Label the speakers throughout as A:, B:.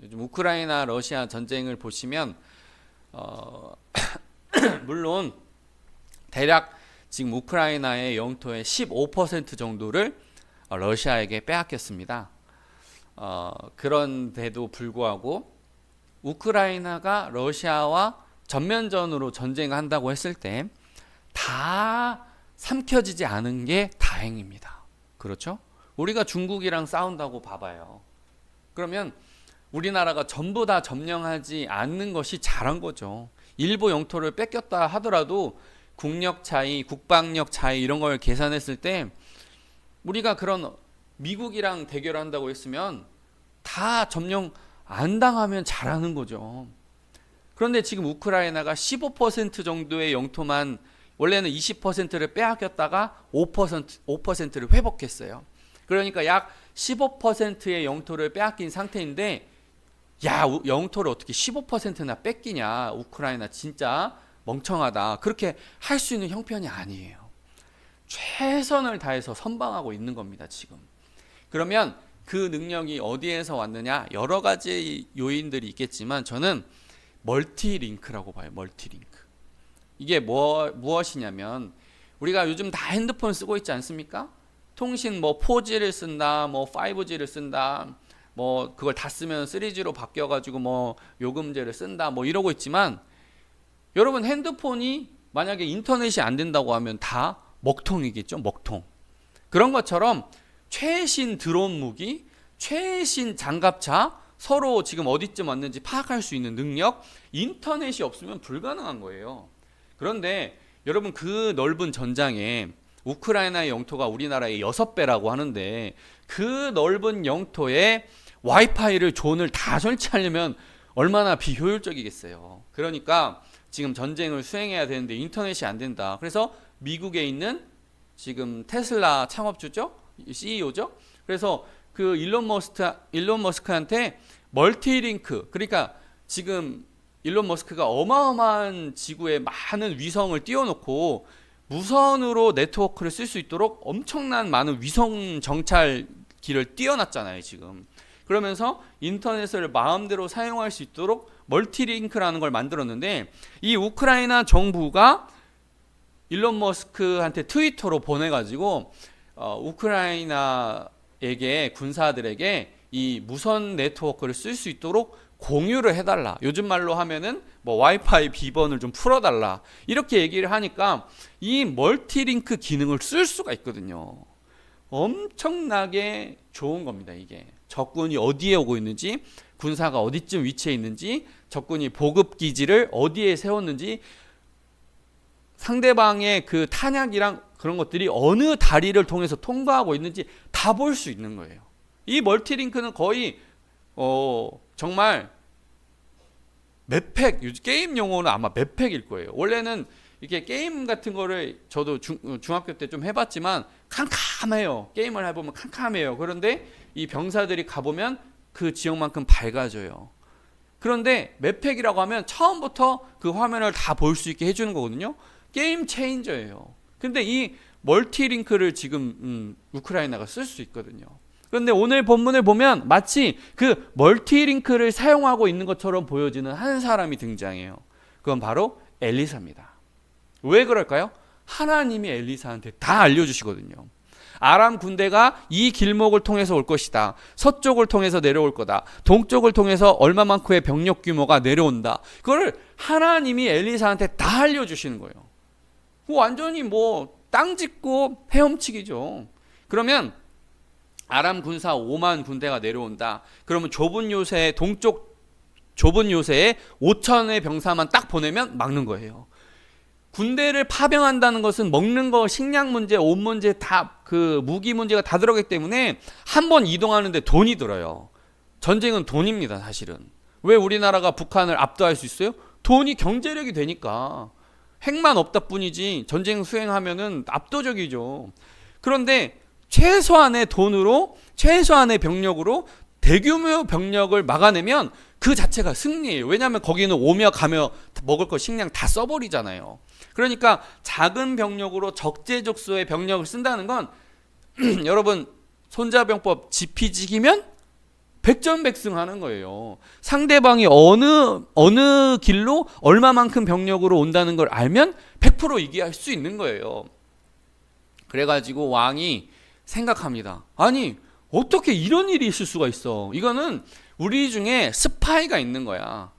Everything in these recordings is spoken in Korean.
A: 요즘 우크라이나 러시아 전쟁을 보시면 물론 대략 지금 우크라이나의 영토의 15% 정도를 러시아에게 빼앗겼습니다. 그런데도 불구하고 우크라이나가 러시아와 전면전으로 전쟁을 한다고 했을 때 다 삼켜지지 않은 게 다행입니다. 그렇죠? 우리가 중국이랑 싸운다고 봐봐요. 그러면 우리나라가 전부 다 점령하지 않는 것이 잘한 거죠. 일부 영토를 뺏겼다 하더라도 국력 차이, 국방력 차이 이런 걸 계산했을 때 우리가 그런 미국이랑 대결한다고 했으면 다 점령 안 당하면 잘하는 거죠. 그런데 지금 우크라이나가 15% 정도의 영토만 원래는 20%를 빼앗겼다가 5%를 회복했어요. 그러니까 약 15%의 영토를 빼앗긴 상태인데 야, 영토를 어떻게 15%나 뺏기냐. 우크라이나 진짜 멍청하다. 그렇게 할 수 있는 형편이 아니에요. 최선을 다해서 선방하고 있는 겁니다, 지금. 그러면 그 능력이 어디에서 왔느냐? 여러 가지 요인들이 있겠지만 저는 멀티링크라고 봐요. 멀티링크. 이게 무엇이냐면 우리가 요즘 다 핸드폰 쓰고 있지 않습니까? 통신 뭐 4G를 쓴다, 뭐 5G를 쓴다, 뭐 그걸 다 쓰면 3G로 바뀌어가지고 뭐 요금제를 쓴다, 뭐 이러고 있지만 여러분 핸드폰이 만약에 인터넷이 안 된다고 하면 다 먹통이겠죠, 먹통. 그런 것처럼 최신 드론 무기, 최신 장갑차 서로 지금 어디쯤 왔는지 파악할 수 있는 능력, 인터넷이 없으면 불가능한 거예요. 그런데 여러분 그 넓은 전장에 우크라이나의 영토가 우리나라의 6배라고 하는데 그 넓은 영토에 와이파이를 존을 다 설치하려면 얼마나 비효율적이겠어요. 그러니까 지금 전쟁을 수행해야 되는데 인터넷이 안 된다. 그래서 미국에 있는 지금 테슬라 창업주죠? CEO죠? 그래서 그 일론 머스크한테 멀티링크, 그러니까 지금 일론 머스크가 어마어마한 지구에 많은 위성을 띄워놓고 무선으로 네트워크를 쓸 수 있도록 엄청난 많은 위성 정찰기를 띄워놨잖아요, 지금. 그러면서 인터넷을 마음대로 사용할 수 있도록 멀티링크라는 걸 만들었는데 이 우크라이나 정부가 일론 머스크한테 트위터로 보내가지고 우크라이나에게 군사들에게 이 무선 네트워크를 쓸 수 있도록 공유를 해달라. 요즘 말로 하면은 뭐 와이파이 비번을 좀 풀어달라. 이렇게 얘기를 하니까 이 멀티링크 기능을 쓸 수가 있거든요. 엄청나게 좋은 겁니다, 이게. 적군이 어디에 오고 있는지, 군사가 어디쯤 위치해 있는지, 적군이 보급 기지를 어디에 세웠는지, 상대방의 그 탄약이랑 그런 것들이 어느 다리를 통해서 통과하고 있는지 다 볼 수 있는 거예요. 이 멀티링크는 거의 정말 맵팩, 게임 용어는 아마 맵팩일 거예요. 원래는 이렇게 게임 같은 거를 저도 중학교 때 좀 해봤지만 캄캄해요. 게임을 해보면 캄캄해요. 그런데 이 병사들이 가보면 그 지역만큼 밝아져요. 그런데 맵팩이라고 하면 처음부터 그 화면을 다 볼 수 있게 해주는 거거든요. 게임 체인저예요. 근데 이 멀티링크를 지금 우크라이나가 쓸 수 있거든요. 그런데 오늘 본문을 보면 마치 그 멀티링크를 사용하고 있는 것처럼 보여지는 한 사람이 등장해요. 그건 바로 엘리사입니다. 왜 그럴까요? 하나님이 엘리사한테 다 알려주시거든요. 아람 군대가 이 길목을 통해서 올 것이다. 서쪽을 통해서 내려올 거다. 동쪽을 통해서 얼마만큼의 병력 규모가 내려온다. 그걸 하나님이 엘리사한테 다 알려주시는 거예요. 완전히 뭐 땅 짚고 헤엄치기죠. 그러면 아람 군사 5만 군대가 내려온다. 그러면 좁은 요새 동쪽 좁은 요새에 5천의 병사만 딱 보내면 막는 거예요. 군대를 파병한다는 것은 먹는 거, 식량 문제, 옷 문제 다 그 무기 문제가 다 들어가기 때문에 한 번 이동하는데 돈이 들어요. 전쟁은 돈입니다, 사실은. 왜 우리나라가 북한을 압도할 수 있어요? 돈이 경제력이 되니까. 핵만 없다 뿐이지 전쟁 수행하면은 압도적이죠. 그런데 최소한의 돈으로, 최소한의 병력으로 대규모 병력을 막아내면 그 자체가 승리예요. 왜냐하면 거기는 오며 가며 먹을 거 식량 다 써버리잖아요. 그러니까 작은 병력으로 적재적소의 병력을 쓴다는 건 여러분 손자병법 지피지기면 백전백승하는 거예요. 상대방이 어느 길로 얼마만큼 병력으로 온다는 걸 알면 100% 이기할 수 있는 거예요. 그래가지고 왕이 생각합니다. 아니 어떻게 이런 일이 있을 수가 있어. 이거는 우리 중에 스파이가 있는 거야.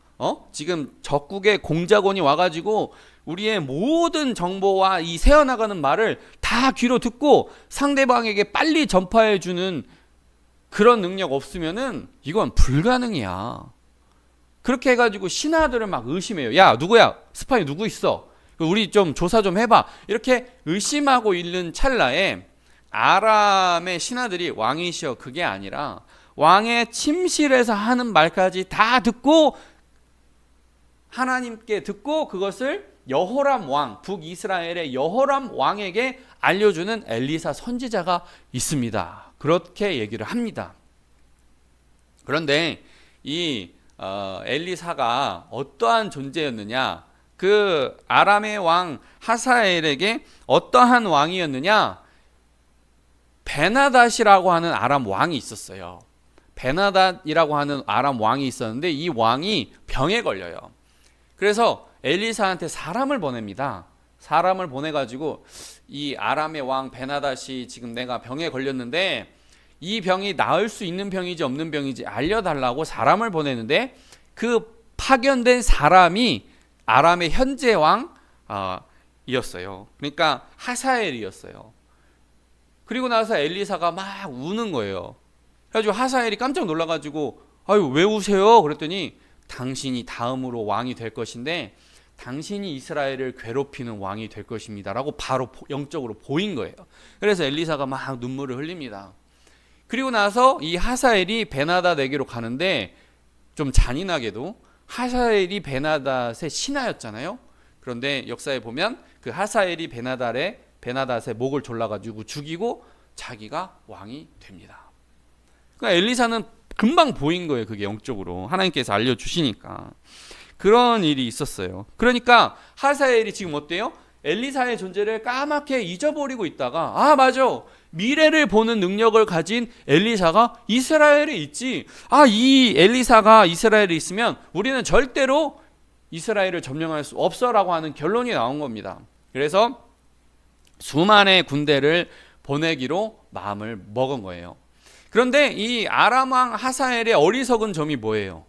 A: 지금 적국의 공작원이 와가지고 우리의 모든 정보와 이 새어나가는 말을 다 귀로 듣고 상대방에게 빨리 전파해주는 그런 능력 없으면은 이건 불가능이야. 그렇게 해가지고 신하들을 막 의심해요. 야 누구야? 스파이 누구 있어? 우리 좀 조사 좀 해봐. 이렇게 의심하고 있는 찰나에 아람의 신하들이 왕이시여 그게 아니라 왕의 침실에서 하는 말까지 다 듣고 하나님께 듣고 그것을 여호람 왕, 북이스라엘의 여호람 왕에게 알려주는 엘리사 선지자가 있습니다. 그렇게 얘기를 합니다. 그런데 이 엘리사가 어떠한 존재였느냐? 그 아람의 왕 하사엘에게 어떠한 왕이었느냐? 베나닷이라고 하는 아람 왕이 있었어요. 베나닷이라고 하는 아람 왕이 있었는데 이 왕이 병에 걸려요. 그래서 엘리사한테 사람을 보냅니다. 사람을 보내가지고 이 아람의 왕 베나닷이 지금 내가 병에 걸렸는데 이 병이 나을 수 있는 병이지 없는 병이지 알려달라고 사람을 보내는데 그 파견된 사람이 아람의 현재 왕이었어요. 그러니까 하사엘이었어요. 그리고 나서 엘리사가 막 우는 거예요. 그래가지고 하사엘이 깜짝 놀라가지고 아유 왜 우세요? 그랬더니 당신이 다음으로 왕이 될 것인데 당신이 이스라엘을 괴롭히는 왕이 될 것입니다 라고 바로 영적으로 보인 거예요. 그래서 엘리사가 막 눈물을 흘립니다. 그리고 나서 이 하사엘이 베나닷에게로 가는데 좀 잔인하게도 하사엘이 베나닷의 신하였잖아요. 그런데 역사에 보면 그 하사엘이 베나닷의 목을 졸라가지고 죽이고 자기가 왕이 됩니다. 그러니까 엘리사는 금방 보인 거예요. 그게 영적으로 하나님께서 알려주시니까. 그런 일이 있었어요. 그러니까 하사엘이 지금 어때요? 엘리사의 존재를 까맣게 잊어버리고 있다가 아 맞아, 미래를 보는 능력을 가진 엘리사가 이스라엘에 있지. 아 이 엘리사가 이스라엘에 있으면 우리는 절대로 이스라엘을 점령할 수 없어라고 하는 결론이 나온 겁니다. 그래서 수만의 군대를 보내기로 마음을 먹은 거예요. 그런데 이 아람 왕 하사엘의 어리석은 점이 뭐예요?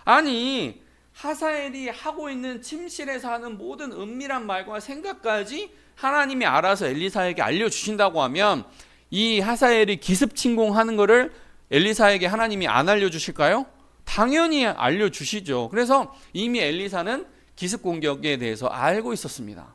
A: 아니 하사엘이 하고 있는 침실에서 하는 모든 은밀한 말과 생각까지 하나님이 알아서 엘리사에게 알려주신다고 하면 이 하사엘이 기습침공하는 것을 엘리사에게 하나님이 안 알려주실까요? 당연히 알려주시죠. 그래서 이미 엘리사는 기습공격에 대해서 알고 있었습니다.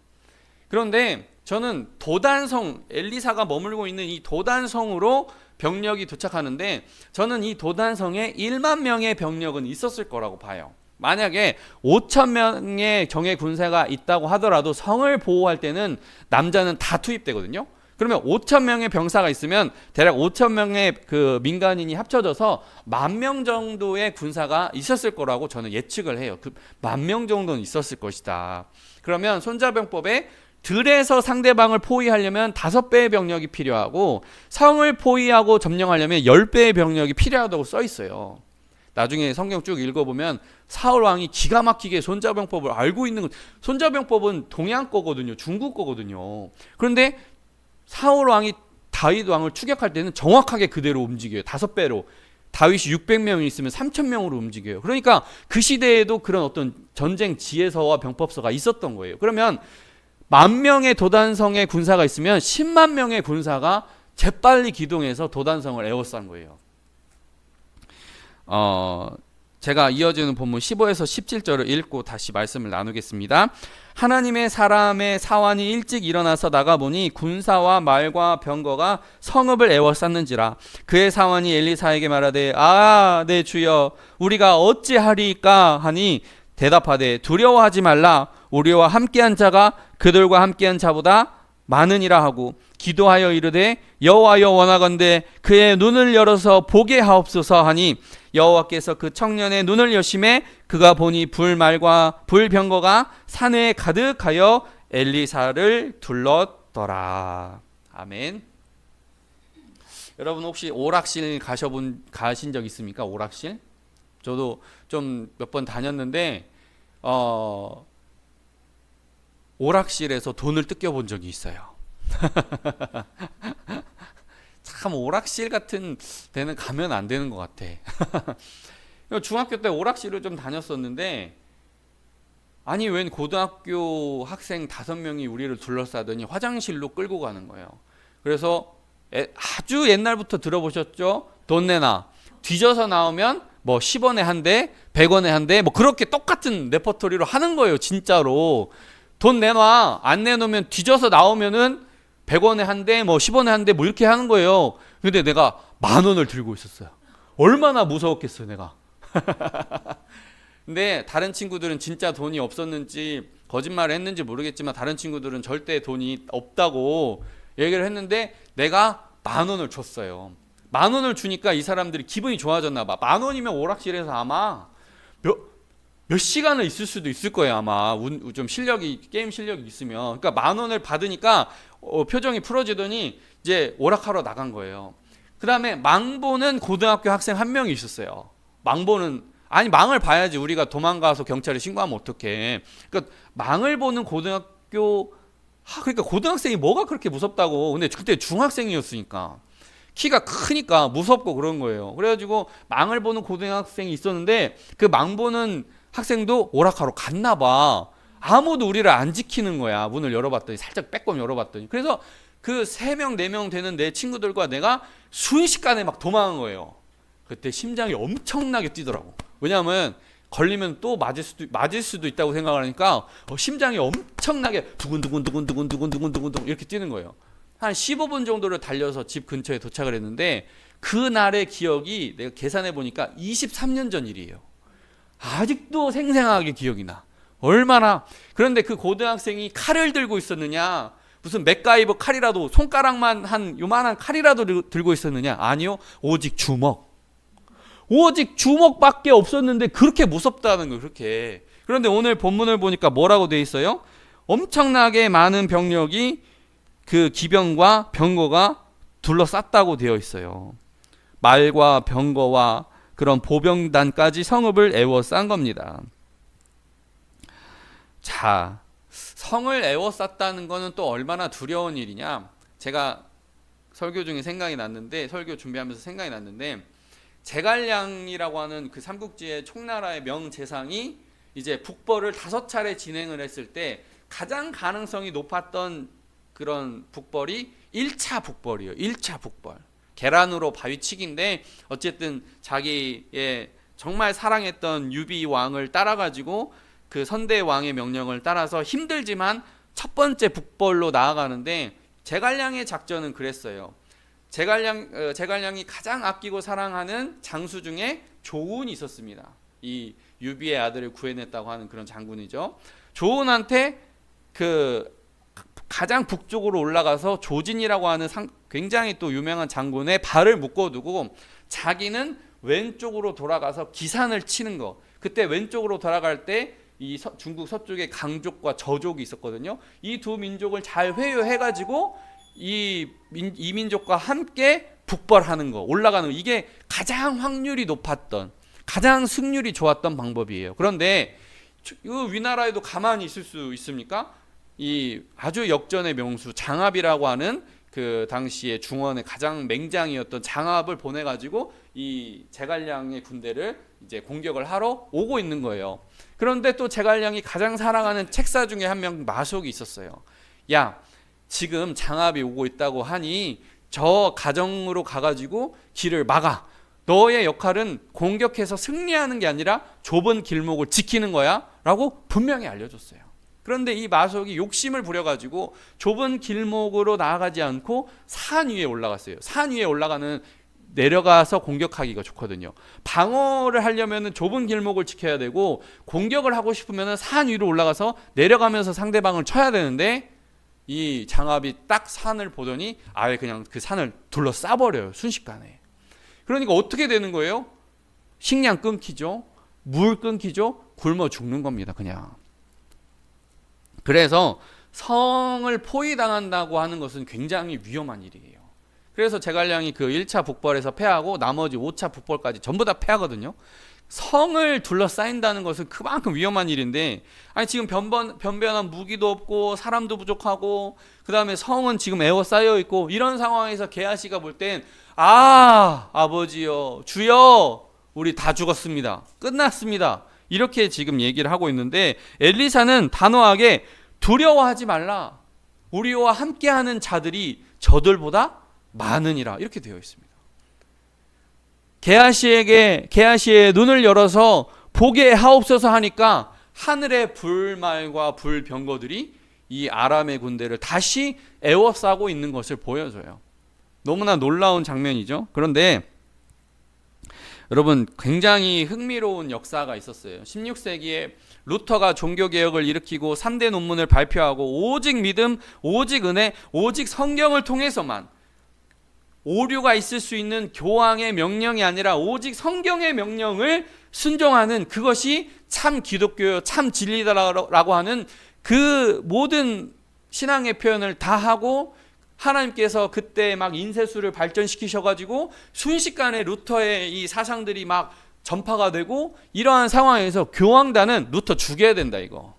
A: 그런데 저는 도단성, 엘리사가 머물고 있는 이 도단성으로 병력이 도착하는데 저는 이 도단성에 1만 명의 병력은 있었을 거라고 봐요. 만약에 5천 명의 정예 군사가 있다고 하더라도 성을 보호할 때는 남자는 다 투입되거든요. 그러면 5천 명의 병사가 있으면 대략 5천 명의 그 민간인이 합쳐져서 10,000명 정도의 군사가 있었을 거라고 저는 예측을 해요. 그 10,000명 정도는 있었을 것이다. 그러면 손자병법에 들에서 상대방을 포위하려면 5배의 병력이 필요하고 성을 포위하고 점령하려면 10배의 병력이 필요하다고 써 있어요. 나중에 성경 쭉 읽어보면 사울 왕이 기가 막히게 손자병법을 알고 있는 것. 손자병법은 동양 거거든요. 중국 거거든요. 그런데 사울 왕이 다윗 왕을 추격할 때는 정확하게 그대로 움직여요. 5배로. 다윗이 600명이 있으면 3,000명으로 움직여요. 그러니까 그 시대에도 그런 어떤 전쟁 지혜서와 병법서가 있었던 거예요. 그러면 10,000명의 도단성의 군사가 있으면 10만 명의 군사가 재빨리 기동해서 도단성을 에워싼 거예요. 제가 이어지는 본문 15에서 17절을 읽고 다시 말씀을 나누겠습니다. 하나님의 사람의 사환이 일찍 일어나서 나가보니 군사와 말과 병거가 성읍을 에워쌌는지라. 그의 사환이 엘리사에게 말하되 내 주여 우리가 어찌하리까 하니 대답하되 두려워하지 말라. 우리와 함께한 자가 그들과 함께한 자보다 많으니라 하고 기도하여 이르되 여호와여 원하건대 그의 눈을 열어서 보게 하옵소서 하니 여호와께서 그 청년의 눈을 여심해 그가 보니 불말과 불병거가 산에 가득하여 엘리사를 둘렀더라. 아멘. 여러분 혹시 오락실 가신 적 있습니까? 오락실? 저도 좀 몇 번 다녔는데 오락실에서 돈을 뜯겨본 적이 있어요. 참 오락실 같은 데는 가면 안 되는 것 같아. 중학교 때 오락실을 좀 다녔었는데 아니 웬 고등학교 학생 5명이 우리를 둘러싸더니 화장실로 끌고 가는 거예요. 그래서 아주 옛날부터 들어보셨죠? 돈 내놔. 뒤져서 나오면 뭐 10원에 한 대, 100원에 한 대, 뭐 그렇게 똑같은 레퍼토리로 하는 거예요. 진짜로. 돈 내놔. 안 내놓으면 뒤져서 나오면은 100원에 한 대, 뭐 10원에 한 대, 뭐 이렇게 하는 거예요. 근데 내가 10,000원을 들고 있었어요. 얼마나 무서웠겠어요, 내가. 근데 다른 친구들은 진짜 돈이 없었는지 거짓말을 했는지 모르겠지만 다른 친구들은 절대 돈이 없다고 얘기를 했는데 내가 10,000원을 줬어요. 10,000원을 주니까 이 사람들이 기분이 좋아졌나 봐. 10,000원이면 오락실에서 아마 몇 시간을 있을 수도 있을 거예요. 아마 좀 게임 실력이 있으면. 그러니까 10,000원을 받으니까 표정이 풀어지더니 이제 오락하러 나간 거예요. 그 다음에 망보는 고등학교 학생 한 명이 있었어요. 아니 망을 봐야지. 우리가 도망가서 경찰에 신고하면 어떡해. 그러니까 망을 보는 그러니까 고등학생이 뭐가 그렇게 무섭다고. 근데 그때 중학생이었으니까 키가 크니까 무섭고 그런 거예요. 그래가지고 망을 보는 고등학생이 있었는데 그 망 보는 학생도 오락하러 갔나 봐. 아무도 우리를 안 지키는 거야. 문을 열어봤더니 살짝 빼꼼 열어봤더니. 그래서 그 3명 4명 되는 내 친구들과 내가 순식간에 막 도망한 거예요. 그때 심장이 엄청나게 뛰더라고. 왜냐하면 걸리면 또 맞을 수도 있다고 생각을 하니까 심장이 엄청나게 두근두근 이렇게 뛰는 거예요. 한 15분 정도를 달려서 집 근처에 도착을 했는데 그날의 기억이 내가 계산해 보니까 23년 전 일이에요. 아직도 생생하게 기억이 나. 얼마나. 그런데 그 고등학생이 칼을 들고 있었느냐, 무슨 맥가이버 칼이라도, 손가락만 한 요만한 칼이라도 들고 있었느냐? 아니요. 오직 주먹밖에 없었는데 그렇게 무섭다는 거예요. 그렇게. 그런데 오늘 본문을 보니까 뭐라고 돼 있어요? 엄청나게 많은 병력이 그 기병과 병거가 둘러쌌다고 되어 있어요. 말과 병거와 그런 보병단까지 성읍을 에워싼 겁니다. 자, 성을 에워쌌다는 거는 또 얼마나 두려운 일이냐? 제가 설교 준비하면서 생각이 났는데 제갈량이라고 하는 그 삼국지의 총나라의 명재상이 이제 북벌을 5차례 진행을 했을 때 가장 가능성이 높았던 그런 북벌이 1차 북벌이에요. 1차 북벌. 계란으로 바위치기인데 어쨌든 자기의 정말 사랑했던 유비 왕을 따라가지고 그 선대 왕의 명령을 따라서 힘들지만 첫 번째 북벌로 나아가는데 제갈량의 작전은 그랬어요. 제갈량이 가장 아끼고 사랑하는 장수 중에 조운이 있었습니다. 이 유비의 아들을 구해냈다고 하는 그런 장군이죠. 조운한테 그 가장 북쪽으로 올라가서 조진이라고 하는 굉장히 또 유명한 장군의 발을 묶어두고 자기는 왼쪽으로 돌아가서 기산을 치는 거. 그때 왼쪽으로 돌아갈 때 이 중국 서쪽에 강족과 저족이 있었거든요. 이 두 민족을 잘 회유해가지고 이 민족과 함께 북벌하는 거, 올라가는 거. 이게 가장 확률이 높았던, 가장 승률이 좋았던 방법이에요. 그런데 이 위나라에도 가만히 있을 수 있습니까? 이 아주 역전의 명수 장압이라고 하는 그 당시에 중원의 가장 맹장이었던 장압을 보내가지고 이 제갈량의 군대를 이제 공격을 하러 오고 있는 거예요. 그런데 또 제갈량이 가장 사랑하는 책사 중에 한 명 마속이 있었어요. 야, 지금 장압이 오고 있다고 하니 저 가정으로 가가지고 길을 막아. 너의 역할은 공격해서 승리하는 게 아니라 좁은 길목을 지키는 거야 라고 분명히 알려줬어요. 그런데 이 마속이 욕심을 부려가지고 좁은 길목으로 나아가지 않고 산 위에 올라갔어요. 산 위에 내려가서 공격하기가 좋거든요. 방어를 하려면 좁은 길목을 지켜야 되고 공격을 하고 싶으면 산 위로 올라가서 내려가면서 상대방을 쳐야 되는데 이 장압이 딱 산을 보더니 아예 그냥 그 산을 둘러싸버려요. 순식간에. 그러니까 어떻게 되는 거예요? 식량 끊기죠. 물 끊기죠. 굶어 죽는 겁니다. 그냥. 그래서 성을 포위당한다고 하는 것은 굉장히 위험한 일이에요. 그래서 제갈량이 그 1차 북벌에서 패하고 나머지 5차 북벌까지 전부 다 패하거든요. 성을 둘러싸인다는 것은 그만큼 위험한 일인데, 아니 지금 변변한 무기도 없고 사람도 부족하고 그 다음에 성은 지금 에워싸여 있고, 이런 상황에서 게하시가 볼 땐 아버지여 주여 우리 다 죽었습니다, 끝났습니다, 이렇게 지금 얘기를 하고 있는데, 엘리사는 단호하게 두려워하지 말라, 우리와 함께하는 자들이 저들보다 많으니라, 이렇게 되어 있습니다. 게하시의 눈을 열어서 보게 하옵소서 하니까 하늘의 불말과 불병거들이 이 아람의 군대를 다시 에워싸고 있는 것을 보여줘요. 너무나 놀라운 장면이죠. 그런데 여러분, 굉장히 흥미로운 역사가 있었어요. 16세기에 루터가 종교개혁을 일으키고 3대 논문을 발표하고 오직 믿음, 오직 은혜, 오직 성경을 통해서만, 오류가 있을 수 있는 교황의 명령이 아니라 오직 성경의 명령을 순종하는, 그것이 참 기독교요, 참 진리다라고 하는 그 모든 신앙의 표현을 다 하고, 하나님께서 그때 막 인쇄술을 발전시키셔가지고 순식간에 루터의 이 사상들이 막 전파가 되고, 이러한 상황에서 교황단은 루터 죽여야 된다, 이거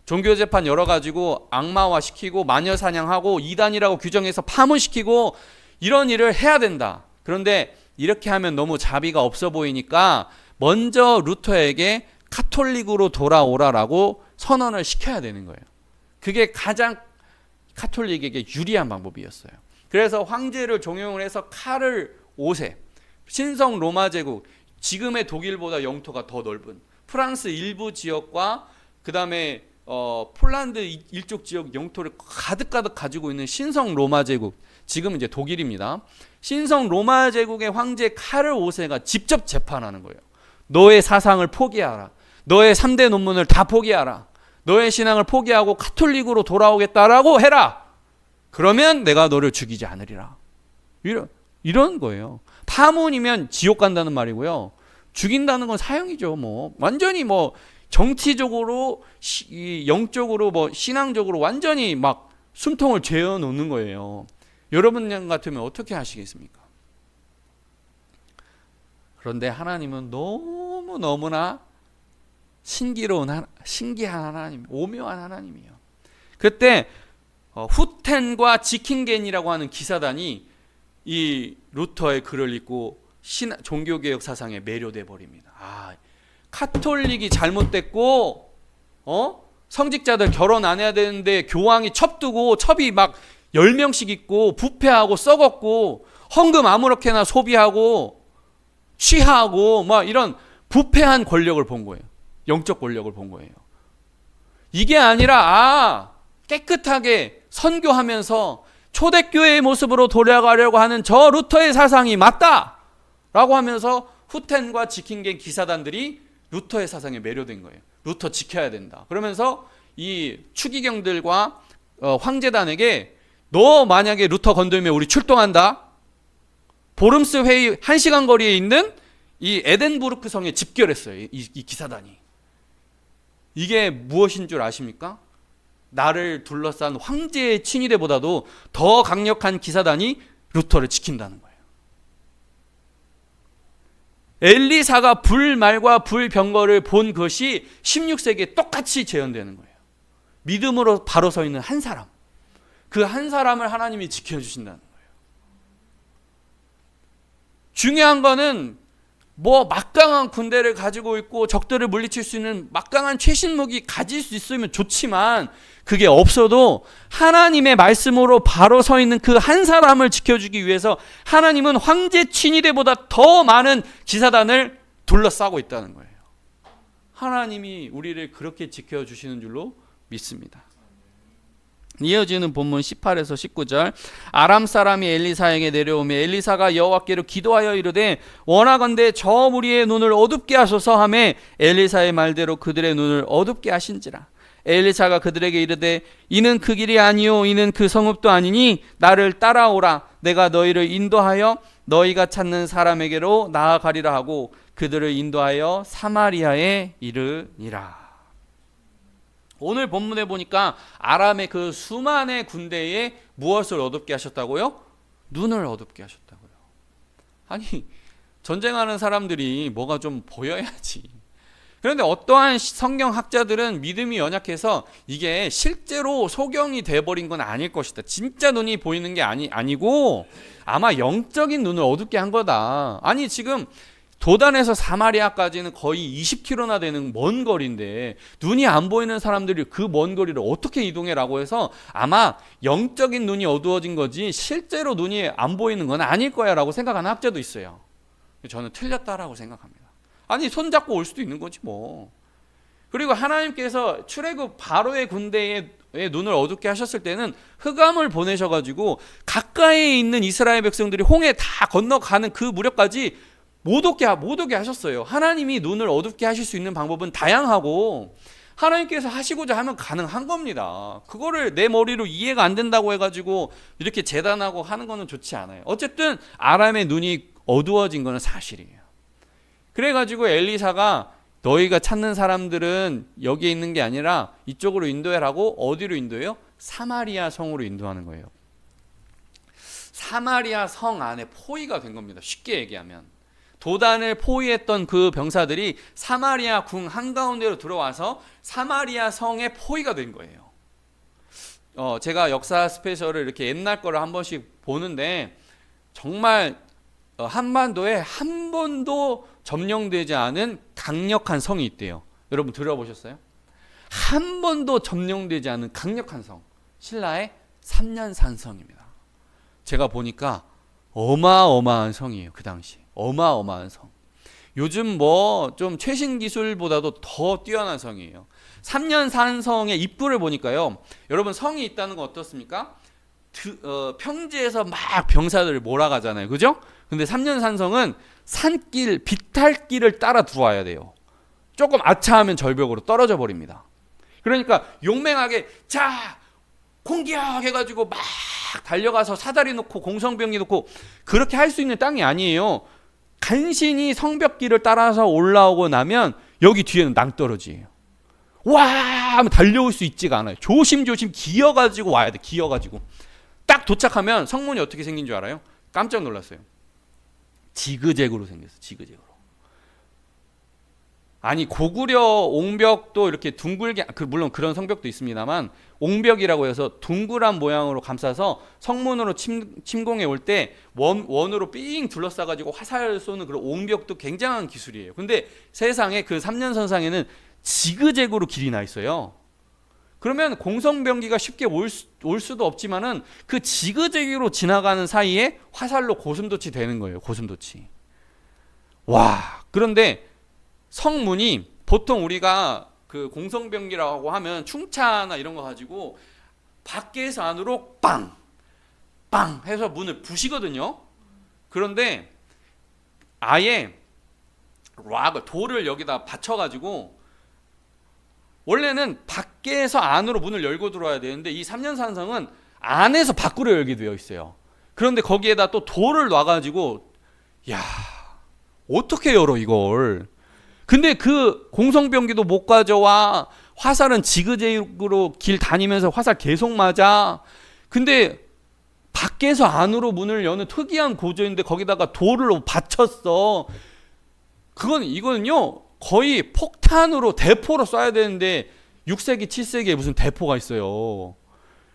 A: 종교재판 열어가지고 악마화시키고 마녀사냥하고 이단이라고 규정해서 파문시키고 이런 일을 해야 된다. 그런데 이렇게 하면 너무 자비가 없어 보이니까 먼저 루터에게 카톨릭으로 돌아오라라고 선언을 시켜야 되는 거예요. 그게 가장 카톨릭에게 유리한 방법이었어요. 그래서 황제를 종용을 해서 카를 5세, 신성 로마 제국, 지금의 독일보다 영토가 더 넓은 프랑스 일부 지역과 그 다음에 폴란드 일쪽 지역 영토를 가득 가지고 있는 신성 로마 제국, 지금 이제 독일입니다. 신성 로마 제국의 황제 카를 5세가 직접 재판하는 거예요. 너의 사상을 포기하라, 너의 3대 논문을 다 포기하라, 너의 신앙을 포기하고 카톨릭으로 돌아오겠다라고 해라, 그러면 내가 너를 죽이지 않으리라. 이런 거예요. 파문이면 지옥 간다는 말이고요, 죽인다는 건 사형이죠. 뭐 완전히 뭐 정치적으로 영적으로 뭐 신앙적으로 완전히 막 숨통을 죄어 놓는 거예요. 여러분 같으면 어떻게 하시겠습니까? 그런데 하나님은 너무나 신기한 하나님, 오묘한 하나님이에요. 그때 후텐과 지킹겐이라고 하는 기사단이 이 루터의 글을 읽고 종교개혁 사상에 매료돼 버립니다. 카톨릭이 잘못됐고 성직자들 결혼 안 해야 되는데 교황이 첩두고 첩이 막 10명씩 있고 부패하고 썩었고 헌금 아무렇게나 소비하고 취하고 막 이런 부패한 권력을 본 거예요. 영적 권력을 본 거예요. 이게 아니라 깨끗하게 선교하면서 초대교회의 모습으로 돌아가려고 하는 저 루터의 사상이 맞다라고 하면서 후텐과 지킹겐 기사단들이 루터의 사상에 매료된 거예요. 루터 지켜야 된다. 그러면서 이 추기경들과 황제단에게 너 만약에 루터 건들면 우리 출동한다. 보름스 회의 1시간 거리에 있는 이 에덴부르크 성에 집결했어요. 이 기사단이. 이게 무엇인 줄 아십니까? 나를 둘러싼 황제의 친위대보다도 더 강력한 기사단이 루터를 지킨다는 거예요. 엘리사가 불말과 불병거를 본 것이 16세기에 똑같이 재현되는 거예요. 믿음으로 바로 서 있는 한 사람, 그 한 사람을 하나님이 지켜주신다는 거예요. 중요한 거는 뭐 막강한 군대를 가지고 있고 적들을 물리칠 수 있는 막강한 최신 무기 가질 수 있으면 좋지만, 그게 없어도 하나님의 말씀으로 바로 서 있는 그 한 사람을 지켜주기 위해서 하나님은 황제 친위대보다 더 많은 기사단을 둘러싸고 있다는 거예요. 하나님이 우리를 그렇게 지켜주시는 줄로 믿습니다. 이어지는 본문 18에서 19절. 아람 사람이 엘리사에게 내려오며 엘리사가 여호와께로 기도하여 이르되 원하건대 저 무리의 눈을 어둡게 하소서 하매 엘리사의 말대로 그들의 눈을 어둡게 하신지라. 엘리사가 그들에게 이르되 이는 그 길이 아니요 이는 그 성읍도 아니니 나를 따라오라. 내가 너희를 인도하여 너희가 찾는 사람에게로 나아가리라 하고 그들을 인도하여 사마리아에 이르니라. 오늘 본문에 보니까 아람의 그 수만의 군대에 무엇을 어둡게 하셨다고요? 눈을 어둡게 하셨다고요. 아니, 전쟁하는 사람들이 뭐가 좀 보여야지. 그런데 어떠한 성경학자들은 믿음이 연약해서 이게 실제로 소경이 돼버린 건 아닐 것이다. 진짜 눈이 보이는 게 아니고 아마 영적인 눈을 어둡게 한 거다. 아니, 지금 도단에서 사마리아까지는 거의 20km나 되는 먼 거리인데 눈이 안 보이는 사람들이 그 먼 거리를 어떻게 이동해라고 해서 아마 영적인 눈이 어두워진 거지 실제로 눈이 안 보이는 건 아닐 거야 라고 생각하는 학자도 있어요. 저는 틀렸다라고 생각합니다. 아니, 손잡고 올 수도 있는 거지 뭐. 그리고 하나님께서 출애굽 바로의 군대의 눈을 어둡게 하셨을 때는 흑암을 보내셔가지고 가까이에 있는 이스라엘 백성들이 홍해 다 건너가는 그 무렵까지 못 오게 하셨어요. 하나님이 눈을 어둡게 하실 수 있는 방법은 다양하고 하나님께서 하시고자 하면 가능한 겁니다. 그거를 내 머리로 이해가 안 된다고 해가지고 이렇게 재단하고 하는 거는 좋지 않아요. 어쨌든 아람의 눈이 어두워진 거는 사실이에요. 그래가지고 엘리사가 너희가 찾는 사람들은 여기에 있는 게 아니라 이쪽으로 인도해라고 어디로 인도해요? 사마리아 성으로 인도하는 거예요. 사마리아 성 안에 포위가 된 겁니다. 쉽게 얘기하면. 도단을 포위했던 그 병사들이 사마리아 궁 한가운데로 들어와서 사마리아 성에 포위가 된 거예요. 제가 역사 스페셜을 이렇게 옛날 거를 한 번씩 보는데 정말 한반도에 한 번도 점령되지 않은 강력한 성이 있대요. 여러분 들어보셨어요? 한 번도 점령되지 않은 강력한 성, 신라의 삼년산성입니다. 제가 보니까 어마어마한 성이에요. 그 당시 어마어마한 성. 요즘 뭐 좀 최신 기술보다도 더 뛰어난 성이에요. 삼년산성의 입구를 보니까요, 여러분 성이 있다는 건 어떻습니까? 평지에서 막 병사들을 몰아가잖아요, 그죠? 근데 삼년산성은 산길, 비탈길을 따라 들어와야 돼요. 조금 아차하면 절벽으로 떨어져 버립니다. 그러니까 용맹하게 자 공격 해가지고 막 달려가서 사다리 놓고 공성병기 놓고 그렇게 할 수 있는 땅이 아니에요. 간신히 성벽길을 따라서 올라오고 나면 여기 뒤에는 낭떠러지예요. 와 하면 달려올 수 있지가 않아요. 조심조심 기어가지고 와야 돼. 기어가지고 딱 도착하면 성문이 어떻게 생긴 줄 알아요? 깜짝 놀랐어요. 지그재그로 생겼어. 지그재그로. 아니 고구려 옹벽도 이렇게 둥글게, 물론 그런 성벽도 있습니다만 옹벽이라고 해서 둥글한 모양으로 감싸서 성문으로 침공해 올 때 원으로 삥 둘러싸가지고 화살 쏘는 그런 옹벽도 굉장한 기술이에요. 근데 세상에 그 삼년선상에는 지그재그로 길이 나 있어요. 그러면 공성병기가 쉽게 올 수도 없지만은 그 지그재그로 지나가는 사이에 화살로 고슴도치 되는 거예요. 고슴도치. 와, 그런데 성문이 보통 우리가 그 공성병기라고 하면 충차나 이런 거 가지고 밖에서 안으로 빵! 빵! 해서 문을 부시거든요. 그런데 아예 돌을 여기다 받쳐가지고 원래는 밖에서 안으로 문을 열고 들어와야 되는데 이 삼년산성은 안에서 밖으로 열게 되어 있어요. 그런데 거기에다 또 돌을 놔가지고 야 어떻게 열어 이걸. 근데 그 공성병기도 못 가져와. 화살은 지그재그로 길 다니면서 화살 계속 맞아. 근데 밖에서 안으로 문을 여는 특이한 구조인데 거기다가 돌을 받쳤어. 이거는요 거의 폭탄으로 대포로 쏴야 되는데 6세기 7세기에 무슨 대포가 있어요.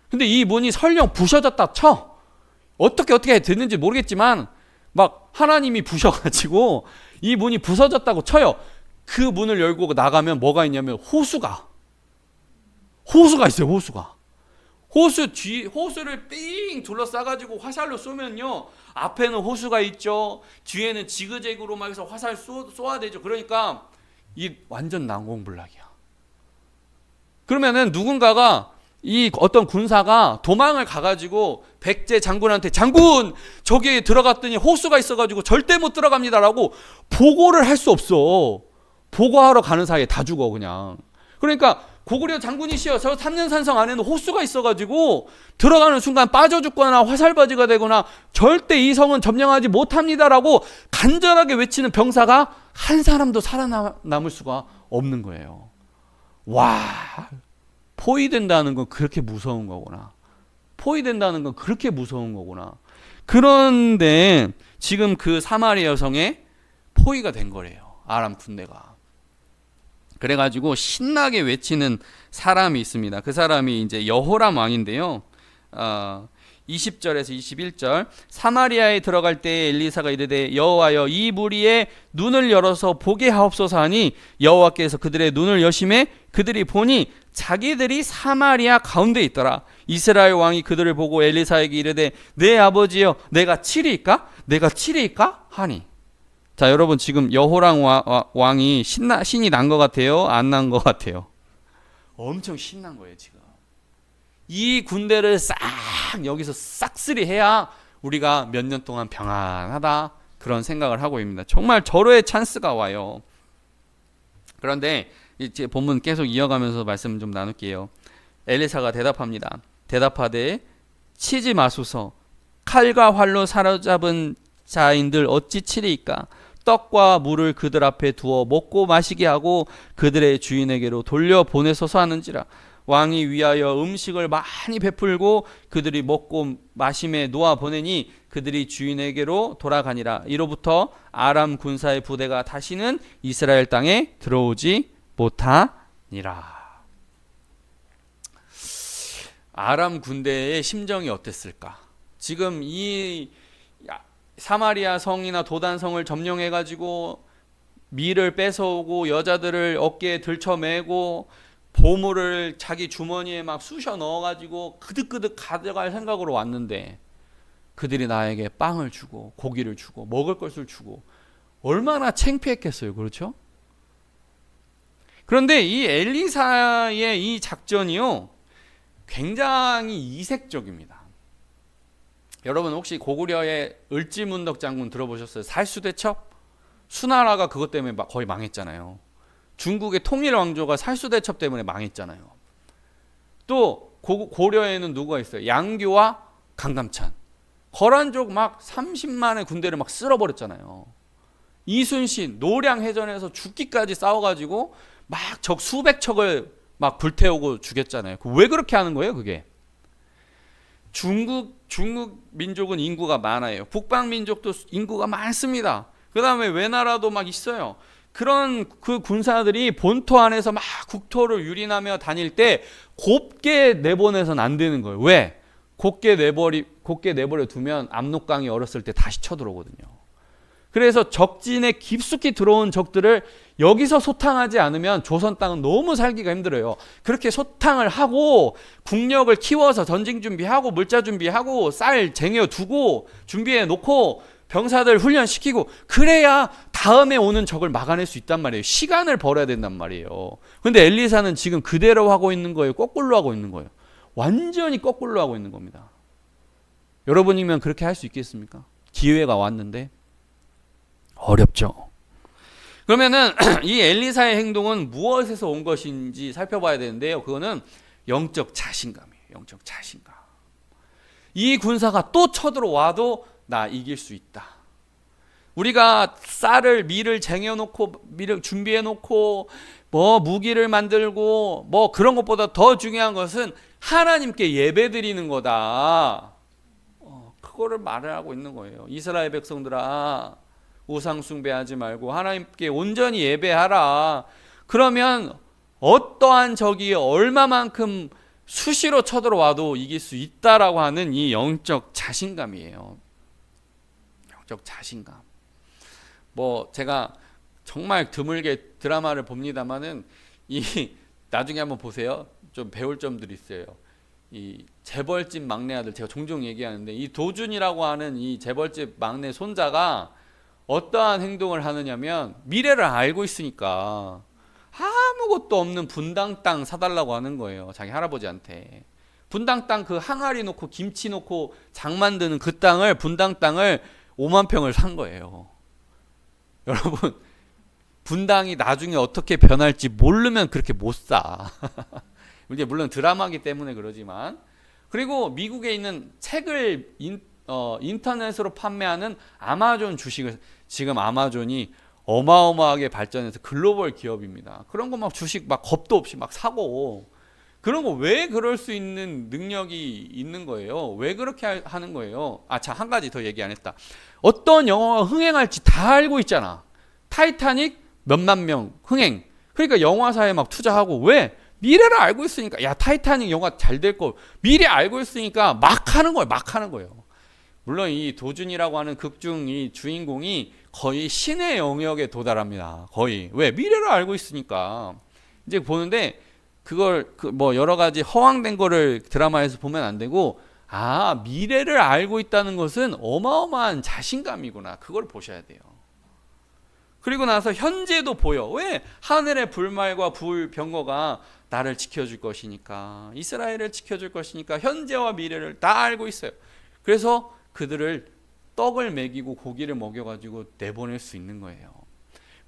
A: 근데 이 문이 설령 부셔졌다 쳐. 어떻게 됐는지 모르겠지만 막 하나님이 부셔가지고 이 문이 부서졌다고 쳐요. 그 문을 열고 나가면 뭐가 있냐면 호수가 있어요. 호수를 삥 둘러싸가지고 화살로 쏘면요 앞에는 호수가 있죠. 뒤에는 지그재그로 막 해서 화살 쏘아야 되죠. 그러니까 이 완전 난공불락이야. 그러면은 누군가가 이 어떤 군사가 도망을 가가지고 백제 장군한테 장군 저기 들어갔더니 호수가 있어가지고 절대 못 들어갑니다라고 보고를 할 수 없어. 보고하러 가는 사이에 다 죽어 그냥. 그러니까 고구려 장군이시여 저 삼년산성 안에는 호수가 있어가지고 들어가는 순간 빠져 죽거나 화살바지가 되거나 절대 이 성은 점령하지 못합니다라고 간절하게 외치는 병사가 한 사람도 살아남을 수가 없는 거예요. 와, 포위된다는 건 그렇게 무서운 거구나. 포위된다는 건 그렇게 무서운 거구나. 그런데 지금 그 사마리아 여성의 포위가 된 거래요. 아람 군대가. 그래가지고 신나게 외치는 사람이 있습니다. 그 사람이 이제 여호람 왕인데요. 20절에서 21절 사마리아에 들어갈 때 엘리사가 이르되 여호와여 이 무리의 눈을 열어서 보게 하옵소서 하니 여호와께서 그들의 눈을 여심해 그들이 보니 자기들이 사마리아 가운데 있더라. 이스라엘 왕이 그들을 보고 엘리사에게 이르되 내 아버지여 내가 치리이까? 내가 치리이까? 하니. 자, 여러분 지금 여호람 왕이 신이 난 것 같아요? 안 난 것 같아요? 엄청 신난 거예요 지금. 이 군대를 싹 여기서 싹쓸이 해야 우리가 몇 년 동안 평안하다 그런 생각을 하고 있습니다. 정말 절호의 찬스가 와요. 그런데 이제 본문 계속 이어가면서 말씀 좀 나눌게요. 엘리사가 대답합니다. 대답하되 치지 마소서. 칼과 활로 사로잡은 자인들 어찌 치리이까? 떡과 물을 그들 앞에 두어 먹고 마시게 하고 그들의 주인에게로 돌려보내소서 하는지라. 왕이 위하여 음식을 많이 베풀고 그들이 먹고 마심에 놓아 보내니 그들이 주인에게로 돌아가니라. 이로부터 아람 군사의 부대가 다시는 이스라엘 땅에 들어오지 못하니라. 아람 군대의 심정이 어땠을까? 지금 이 사마리아 성이나 도단성을 점령해가지고 밀을 뺏어오고 여자들을 어깨에 들쳐매고 보물을 자기 주머니에 막 쑤셔 넣어가지고 그득그득 가져갈 생각으로 왔는데 그들이 나에게 빵을 주고 고기를 주고 먹을 것을 주고 얼마나 창피했겠어요. 그렇죠? 그런데 이 엘리사의 이 작전이요 굉장히 이색적입니다. 여러분 혹시 고구려의 을지문덕 장군 들어보셨어요? 살수대첩? 수나라가 그것 때문에 거의 망했잖아요. 중국의 통일 왕조가 살수대첩 때문에 망했잖아요. 또 고려에는 누가 있어요? 양교와 강감찬. 거란족 막 30만의 군대를 막 쓸어버렸잖아요. 이순신 노량해전에서 죽기까지 싸워가지고 막 적 수백 척을 막 불태우고 죽였잖아요. 왜 그렇게 하는 거예요? 그게 중국 민족은 인구가 많아요. 북방 민족도 인구가 많습니다. 그 다음에 외나라도 막 있어요. 그런 그 군사들이 본토 안에서 막 국토를 유린하며 다닐 때 곱게 내보내서는 안 되는 거예요. 왜? 곱게 내버려 두면 압록강이 얼었을 때 다시 쳐들어오거든요. 그래서 적진에 깊숙이 들어온 적들을 여기서 소탕하지 않으면 조선 땅은 너무 살기가 힘들어요. 그렇게 소탕을 하고 국력을 키워서 전쟁 준비하고 물자 준비하고 쌀 쟁여두고 준비해 놓고 병사들 훈련시키고 그래야 다음에 오는 적을 막아낼 수 있단 말이에요. 시간을 벌어야 된단 말이에요. 근데 엘리사는 지금 그대로 하고 있는 거예요? 거꾸로 하고 있는 거예요? 완전히 거꾸로 하고 있는 겁니다. 여러분이면 그렇게 할 수 있겠습니까? 기회가 왔는데 어렵죠. 그러면은 이 엘리사의 행동은 무엇에서 온 것인지 살펴봐야 되는데요. 그거는 영적 자신감이에요. 영적 자신감. 이 군사가 또 쳐들어와도 나 이길 수 있다. 우리가 쌀을 밀을 쟁여놓고 밀을 준비해놓고 뭐 무기를 만들고 뭐 그런 것보다 더 중요한 것은 하나님께 예배드리는 거다. 그거를 말을 하고 있는 거예요. 이스라엘 백성들아 우상 숭배하지 말고 하나님께 온전히 예배하라. 그러면 어떠한 적이 얼마만큼 수시로 쳐들어와도 이길 수 있다라고 하는 이 영적 자신감이에요. 영적 자신감. 뭐 제가 정말 드물게 드라마를 봅니다만은 이 나중에 한번 보세요. 좀 배울 점들이 있어요. 이 재벌집 막내 아들 제가 종종 얘기하는데 이 도준이라고 하는 이 재벌집 막내 손자가 어떠한 행동을 하느냐면 미래를 알고 있으니까 아무것도 없는 분당 땅 사달라고 하는 거예요. 자기 할아버지한테. 분당 땅 그 항아리 놓고 김치 놓고 장 만드는 그 땅을 분당 땅을 5만 평을 산 거예요. 여러분 분당이 나중에 어떻게 변할지 모르면 그렇게 못 사. 이제 물론 드라마기 때문에 그러지만 그리고 미국에 있는 책을 인터넷으로 판매하는 아마존 주식을 지금 아마존이 어마어마하게 발전해서 글로벌 기업입니다. 그런 거 막 주식 막 겁도 없이 막 사고 그런 거 왜 그럴 수 있는 능력이 있는 거예요? 왜 그렇게 하는 거예요? 자, 한 가지 더 얘기 안 했다. 어떤 영화가 흥행할지 다 알고 있잖아. 타이타닉 몇만 명 흥행. 그러니까 영화사에 막 투자하고. 왜? 미래를 알고 있으니까. 야, 타이타닉 영화 잘 될 거 미래 알고 있으니까 막 하는 거예요. 막 하는 거예요. 물론 이 도준이라고 하는 극중 이 주인공이 거의 신의 영역에 도달합니다. 거의. 왜? 미래를 알고 있으니까. 이제 보는데 그걸 뭐 여러 가지 허황된 거를 드라마에서 보면 안 되고, 미래를 알고 있다는 것은 어마어마한 자신감이구나. 그걸 보셔야 돼요. 그리고 나서 현재도 보여. 왜? 하늘의 불말과 불병거가 나를 지켜줄 것이니까, 이스라엘을 지켜줄 것이니까 현재와 미래를 다 알고 있어요. 그래서 그들을 떡을 먹이고 고기를 먹여가지고 내보낼 수 있는 거예요.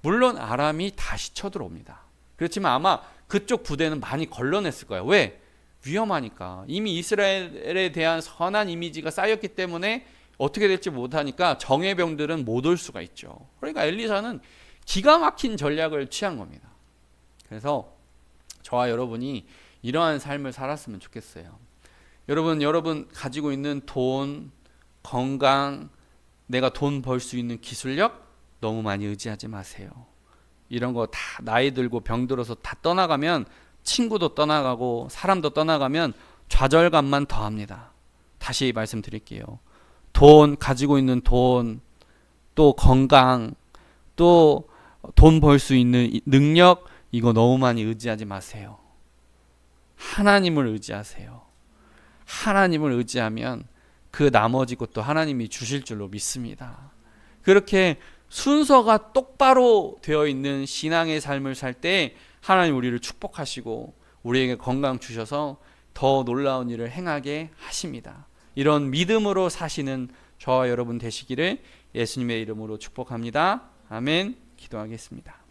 A: 물론 아람이 다시 쳐들어옵니다. 그렇지만 아마 그쪽 부대는 많이 걸러냈을 거예요. 왜? 위험하니까. 이미 이스라엘에 대한 선한 이미지가 쌓였기 때문에 어떻게 될지 못하니까 정예병들은 못 올 수가 있죠. 그러니까 엘리사는 기가 막힌 전략을 취한 겁니다. 그래서 저와 여러분이 이러한 삶을 살았으면 좋겠어요. 여러분 가지고 있는 돈, 건강, 내가 돈 벌 수 있는 기술력 너무 많이 의지하지 마세요. 이런 거 다 나이 들고 병 들어서 다 떠나가면, 친구도 떠나가고 사람도 떠나가면 좌절감만 더합니다. 다시 말씀드릴게요. 돈, 가지고 있는 돈, 또 건강, 또 돈 벌 수 있는 능력, 이거 너무 많이 의지하지 마세요. 하나님을 의지하세요. 하나님을 의지하면 그 나머지 것도 하나님이 주실 줄로 믿습니다. 그렇게 순서가 똑바로 되어 있는 신앙의 삶을 살 때 하나님 우리를 축복하시고 우리에게 건강 주셔서 더 놀라운 일을 행하게 하십니다. 이런 믿음으로 사시는 저와 여러분 되시기를 예수님의 이름으로 축복합니다. 아멘. 기도하겠습니다.